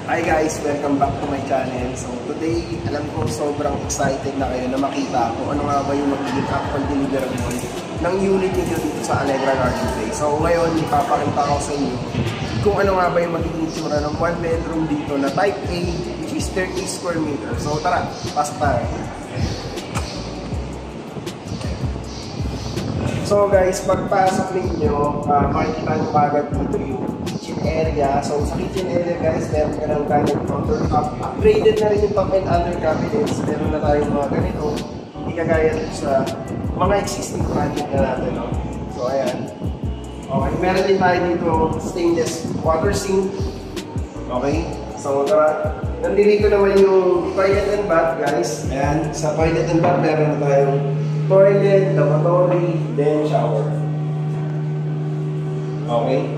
Hi guys! Welcome back to my channel. So today, alam ko sobrang excited na kayo na makita kung ano nga ba yung magiging actual deliverable ng unit niyo dito sa Allegra Garden Place. So ngayon, ipapakita ko sa inyo kung ano nga ba yung magiging itsura ng 1 bedroom dito na type A, which is 30 square meters. So tara, pasok tayo. So guys, pagpasok ninyo, makikita nyo kagad dito yung kitchen area. So sa kitchen area guys, meron ka ng kind of countertop. Upgraded na rin yung top and under cabinets. Meron na tayong mga ganito. Hindi kagaya sa mga existing project na natin. No? So ayan. Okay, meron din tayo dito stainless water sink. Okay, so nandito naman yung toilet and bath guys. Ayan, sa toilet and bath meron na tayong toilet, lavatory, then shower. Okay.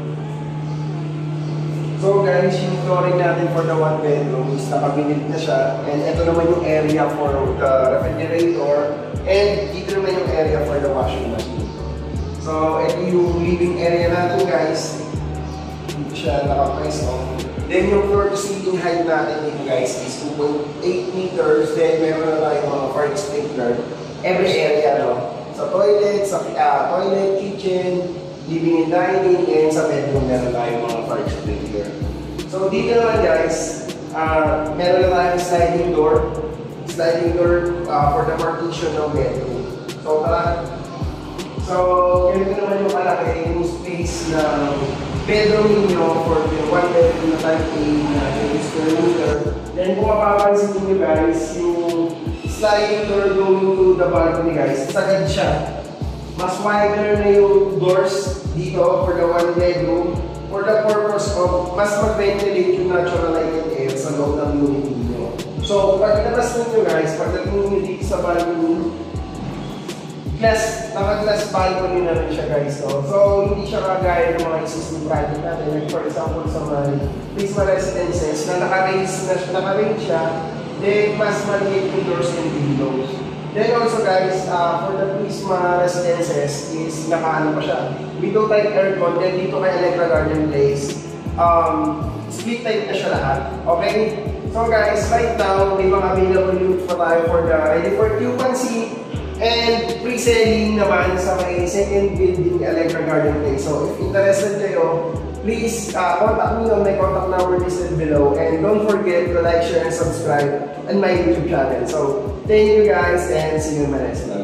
So guys, yung flooring natin for the 1 bedroom is nakabilid na siya. And ito naman yung area for the refrigerator. And dito naman yung area for the washing machine. So ito yung living area natin guys. Dito siya nakapreso. Then yung floor to ceiling height natin dito guys is 2.8 meters. Then meron na tayong mga fire sprinkler. Every area, no? Sa toilet, toilet, kitchen, living and dining, and sa bedroom meron tayong mga fire sprinkler. So dito naman guys, meron na tayong sliding door for the partition ng bedroom. So ganito naman yung kalaki yung space ng bedroom ninyo for the 1 bedroom na type A na 30 square meter. Then kung mapapansin niyo guys, yung sliding door going to the balcony guys, sagad siya. Mas wider na yung doors dito for the 1 bedroom for the purpose of mas mag-ventilate yung natural light and air sa loob ng unit ninyo. So, pag ilabas ninyo guys, pagdating ninyo dito sa balcony, naka-glass balcony na rin siya guys. So, hindi siya kagaya ng mga existing project natin. Like for example, sa mga Prisma residences na naka-range siya, then mas maliit yung doors and windows. Then also guys, for the Prisma residences is naka-ano pa siya, window type aircon. Then dito kay Allegra Garden Place, split type na siya lahat. Okay? So guys, right now, may mga available units pa tayo for the ready for occupancy and pre-selling naman sa may second building Allegra Garden Place. So if interested kayo, please contact me on my contact number listed below, and don't forget to like, share, and subscribe on my YouTube channel. So thank you guys, and see you in my next vlog.